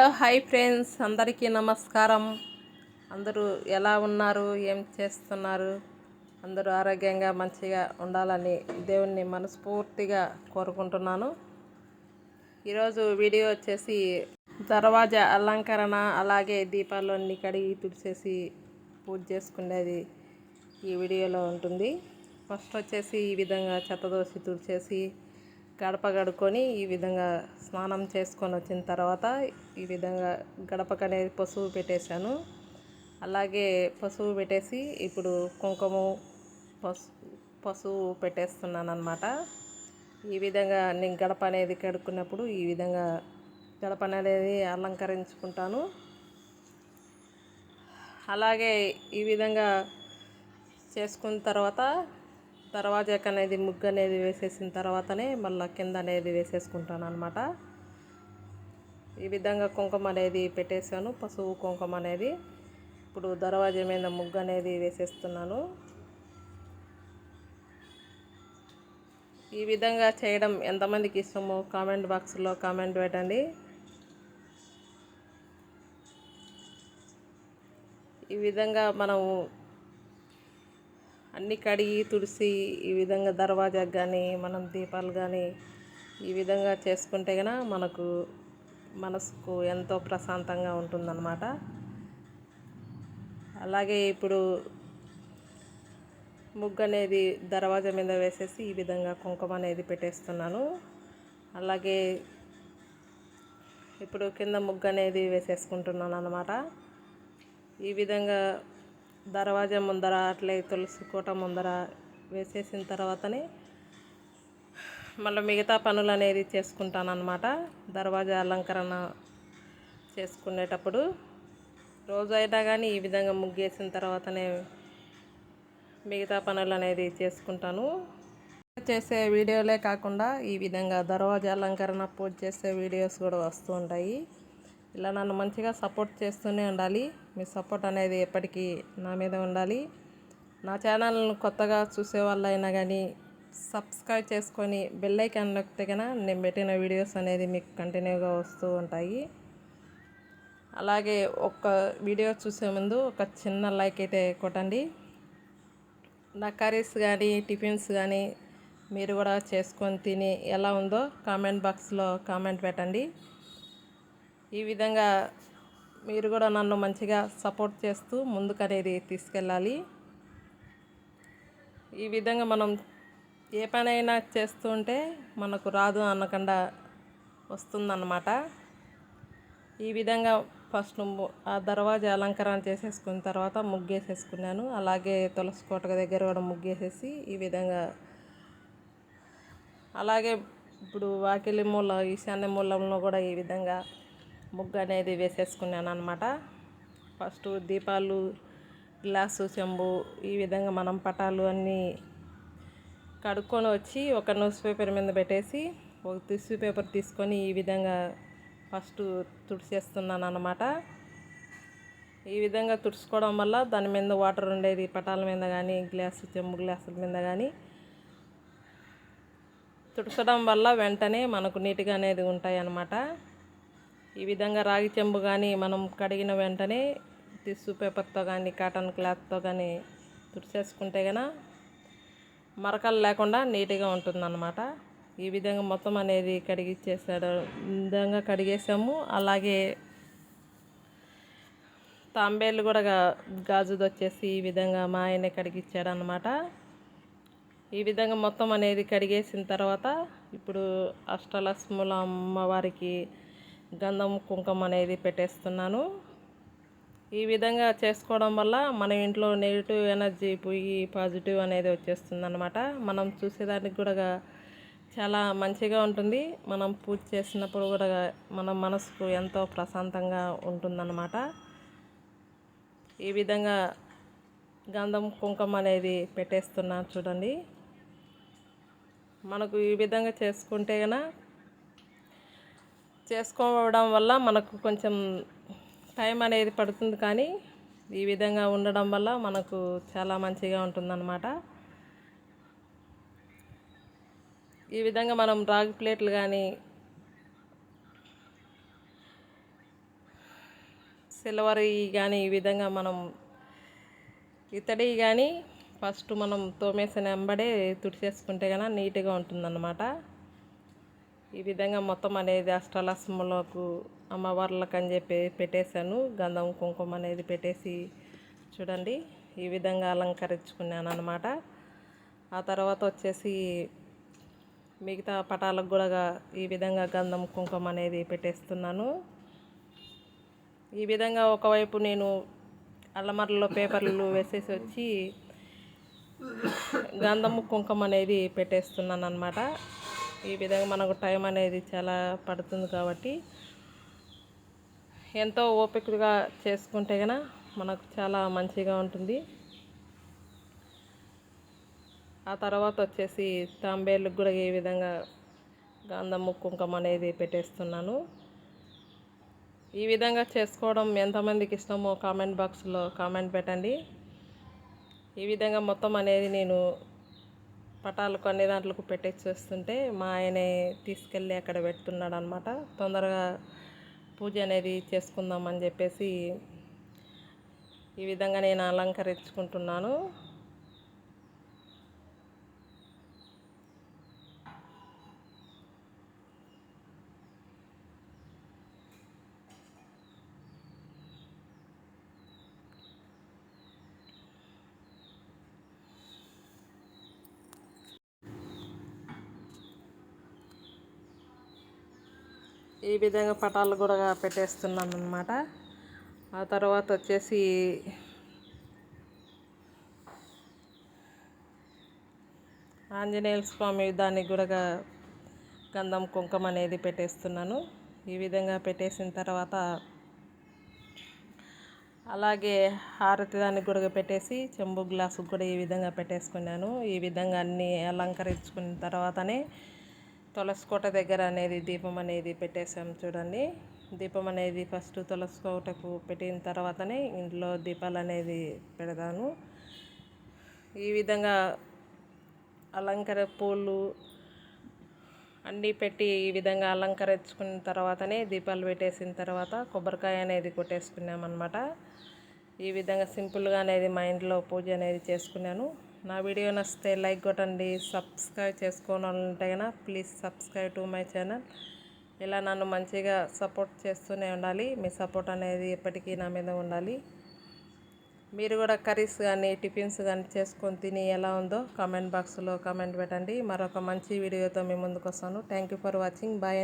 Hello hi friends, అందరికీ నమస్కారం. అందరూ ఎలా ఉన్నారు, ఏం చేస్తున్నారు? అందరూ ఆరోగ్యంగా మంచిగా ఉండాలని దేవుణ్ణి మనస్ఫూర్తిగా కోరుకుంటున్నాను. ఈరోజు వీడియో వచ్చేసి దర్వాజా అలంకరణ, అలాగే దీపాలన్నీ కడిగి తుడిచేసి పూజ చేసుకునేది ఈ వీడియోలో ఉంటుంది. ఫస్ట్ వచ్చేసి ఈ విధంగా చెత్తదోసి తుడిచేసి గడప కడుక్కొని ఈ విధంగా స్నానం చేసుకొని వచ్చిన తర్వాత ఈ విధంగా గడపకు అనేది పసుపు పెట్టేశాను. అలాగే పసుపు పెట్టేసి ఇప్పుడు కుంకుమ పసుపు పెట్టేస్తున్నాను అన్నమాట. ఈ విధంగా నేను గడప అనేది కడుక్కున్నప్పుడు ఈ విధంగా గడప అనేది అలంకరించుకుంటాను. అలాగే ఈ విధంగా చేసుకున్న తర్వాత దర్వాజాకు అనేది ముగ్గు అనేది వేసేసిన తర్వాతనే మళ్ళీ కింద అనేది వేసేసుకుంటాను అన్నమాట. ఈ విధంగా కుంకుమ అనేది పెట్టేశాను, పసుపు కుంకుమ అనేది. ఇప్పుడు దర్వాజా మీద ముగ్గు అనేది వేసేస్తున్నాను. ఈ విధంగా చేయడం ఎంతమందికి ఇష్టమో కామెంట్ బాక్స్లో కామెంట్ పెట్టండి. ఈ విధంగా మనం అన్నీ కడిగి తుడిసి ఈ విధంగా దర్వాజాకు కానీ మనం దీపాలు కానీ ఈ విధంగా చేసుకుంటే కనుక మనకు మనసుకు ఎంతో ప్రశాంతంగా ఉంటుందన్నమాట. అలాగే ఇప్పుడు ముగ్గు అనేది దర్వాజా మీద వేసేసి ఈ విధంగా కుంకుమ అనేది పెట్టేస్తున్నాను. అలాగే ఇప్పుడు కింద ముగ్గు అనేది వేసేసుకుంటున్నాను అన్నమాట. ఈ విధంగా దర్వాజా ముందర అట్లే తులసి కోట ముందర వేసేసిన తర్వాతనే మళ్ళీ మిగతా పనులు అనేది చేసుకుంటాను అన్నమాట. దర్వాజా అలంకరణ చేసుకునేటప్పుడు రోజైనా కానీ ఈ విధంగా ముగ్గేసిన తర్వాతనే మిగతా పనులు అనేది చేసుకుంటాను. చేసే వీడియోలే కాకుండా ఈ విధంగా దర్వాజా అలంకరణ పూజ చేసే వీడియోస్ కూడా వస్తూ ఉంటాయి. ఇలా నన్ను మంచిగా సపోర్ట్ చేస్తూనే ఉండాలి. మీ సపోర్ట్ అనేది ఎప్పటికీ నా మీద ఉండాలి. నా ఛానల్ను కొత్తగా చూసే వాళ్ళైనా కానీ సబ్స్క్రైబ్ చేసుకొని బెల్ ఐకాన్ నొక్కితే కనుక నేను పెట్టిన వీడియోస్ అనేది మీకు కంటిన్యూగా వస్తూ ఉంటాయి. అలాగే ఒక్క వీడియో చూసే ముందు ఒక చిన్న లైక్ అయితే కొట్టండి. నా కర్రీస్ కానీ టిఫిన్స్ కానీ మీరు కూడా చేసుకొని తిని ఎలా ఉందో కామెంట్ బాక్స్లో కామెంట్ పెట్టండి. ఈ విధంగా మీరు కూడా నన్ను మంచిగా సపోర్ట్ చేస్తూ ముందుకనేది తీసుకెళ్ళాలి. ఈ విధంగా మనం ఏ పనైనా చేస్తూ ఉంటే మనకు రాదు అనకుండా వస్తుందన్నమాట. ఈ విధంగా ఫస్ట్ ఆ దర్వాజా అలంకరణ చేసేసుకున్న తర్వాత ముగ్గేసేసుకున్నాను. అలాగే తులసి కోట దగ్గర కూడా ముగ్గేసేసి ఈ విధంగా అలాగే ఇప్పుడు వాకిలి మూల ఈశాన్య మూలంలో కూడా ఈ విధంగా ముగ్గు అనేది వేసేసుకున్నాను అన్నమాట. ఫస్ట్ దీపాలు, గ్లాసు, చెంబు ఈ విధంగా మనం పటాలు అన్నీ కడుక్కొని వచ్చి ఒక న్యూస్ పేపర్ మీద పెట్టేసి ఒక టిష్యూ పేపర్ తీసుకొని ఈ విధంగా ఫస్ట్ తుడిచేస్తున్నాను అన్నమాట. ఈ విధంగా తుడుచుకోవడం వల్ల దాని మీద వాటర్ ఉండేది పటాల మీద కానీ గ్లాసు చెంబు గ్లాసుల మీద కానీ తుడచడం వల్ల వెంటనే మనకు నీట్గా అనేది ఉంటాయి అన్నమాట. ఈ విధంగా రాగి చెంబు కానీ మనం కడిగిన వెంటనే టిష్యూ పేపర్తో కానీ కాటన్ క్లాత్తో కానీ తుడిచేసుకుంటే కనుక మరకలు లేకుండా నీట్గా ఉంటుందన్నమాట. ఈ విధంగా మొత్తం అనేది కడిగిచ్చేసాడు. ఈ విధంగా కడిగేసాము. అలాగే తాంబేలు కూడా గాజుది వచ్చేసి ఈ విధంగా మా ఆయనే కడిగిచ్చాడు అన్నమాట. ఈ విధంగా మొత్తం అనేది కడిగేసిన తర్వాత ఇప్పుడు అష్టలక్ష్ముల అమ్మవారికి గంధం కుంకుమ అనేది పెట్టేస్తున్నాను. ఈ విధంగా చేసుకోవడం వల్ల మన ఇంట్లో నెగిటివ్ ఎనర్జీ పోయి పాజిటివ్ అనేది వచ్చేస్తుంది అన్నమాట. మనం చూసేదానికి కూడా చాలా మంచిగా ఉంటుంది. మనం పూజ చేసినప్పుడు కూడా మన మనసుకు ఎంతో ప్రశాంతంగా ఉంటుందన్నమాట. ఈ విధంగా గంధం కుంకుమ అనేది పెట్టేస్తున్నాను చూడండి. మనకు ఈ విధంగా చేసుకుంటే కనుక చేసుకోవడం వల్ల మనకు కొంచెం టైం అనేది పడుతుంది, కానీ ఈ విధంగా ఉండడం వల్ల మనకు చాలా మంచిగా ఉంటుందన్నమాట. ఈ విధంగా మనం రాగి ప్లేట్లు కానీ సిల్వర్ కానీ ఈ విధంగా మనం ఇత్తడి కానీ ఫస్ట్ మనం తోమేసిన వెంబడే తుడిచేసుకుంటే కనుక నీట్గా ఉంటుందన్నమాట. ఈ విధంగా మొత్తం అనేది అష్టలక్ష్ములకు అమ్మవార్లకు అని చెప్పి పెట్టేశాను. గంధం కుంకుమ అనేది పెట్టేసి చూడండి ఈ విధంగా అలంకరించుకున్నాను అన్నమాట. ఆ తర్వాత వచ్చేసి మిగతా పటాలకు కూడా ఈ విధంగా గంధం కుంకుమ అనేది పెట్టేస్తున్నాను. ఈ విధంగా ఒకవైపు నేను అల్లమరలో పేపర్లు వేసేసి వచ్చి గంధము కుంకుమ అనేది పెట్టేస్తున్నాను అన్నమాట. ఈ విధంగా మనకు టైం అనేది చాలా పడుతుంది కాబట్టి ఎంతో ఓపికగా చేసుకుంటే కనుక మనకు చాలా మంచిగా ఉంటుంది. ఆ తర్వాత వచ్చేసి తాంబేళ్ళకు కూడా ఈ విధంగా గంధము కుంకుమ అనేది పెట్టేస్తున్నాను. ఈ విధంగా చేసుకోవడం ఎంతమందికి ఇష్టమో కామెంట్ బాక్స్లో కామెంట్ పెట్టండి. ఈ విధంగా మొత్తం అనేది నేను పటాలకు అన్ని దాంట్లకు పెట్టేసి వస్తుంటే మా ఆయనే తీసుకెళ్ళి అక్కడ పెడుతున్నాడు అనమాట. తొందరగా పూజ అనేది చేసుకుందామని చెప్పేసి ఈ విధంగా నేను అలంకరించుకుంటున్నాను. ఈ విధంగా పటాలు కూడా పెట్టేస్తున్నాను అన్నమాట. ఆ తర్వాత వచ్చేసి ఆంజనేయ స్వామి దానికి కూడా గంధం కుంకుమ అనేది పెట్టేస్తున్నాను. ఈ విధంగా పెట్టేసిన తర్వాత అలాగే హారతి దానికి కూడా పెట్టేసి చెంబు గ్లాసుకు కూడా ఈ విధంగా పెట్టేసుకున్నాను. ఈ విధంగా అన్నీ అలంకరించుకున్న తర్వాతనే తులసి కోట దగ్గర అనేది దీపం అనేది పెట్టేసాం చూడండి. దీపం అనేది ఫస్ట్ తులసి కోటకు పెట్టిన తర్వాతనే ఇంట్లో దీపాలు అనేది పెడతాను. ఈ విధంగా అలంకర పూలు అన్నీ పెట్టి ఈ విధంగా అలంకరించుకున్న తర్వాతనే దీపాలు పెట్టేసిన తర్వాత కొబ్బరికాయ అనేది కొట్టేసుకున్నామన్నమాట. ఈ విధంగా సింపుల్గా అనేది మా ఇంట్లో పూజ అనేది చేసుకున్నాను. నా వీడియో నచ్చితే లైక్ కొట్టండి. సబ్స్క్రైబ్ చేసుకోవాలంటే కనుక please subscribe to my channel. ఇలా నన్ను మంచిగా సపోర్ట్ చేస్తూనే ఉండాలి. మీ సపోర్ట్ అనేది ఎప్పటికీ నా మీద ఉండాలి. మీరు కూడా కర్రీస్ కానీ టిఫిన్స్ కానీ చేసుకొని తిని ఎలా ఉందో కామెంట్ బాక్స్లో కామెంట్ పెట్టండి. మరొక మంచి వీడియోతో మీ ముందుకు వస్తాను. Thank you for watching. Bye.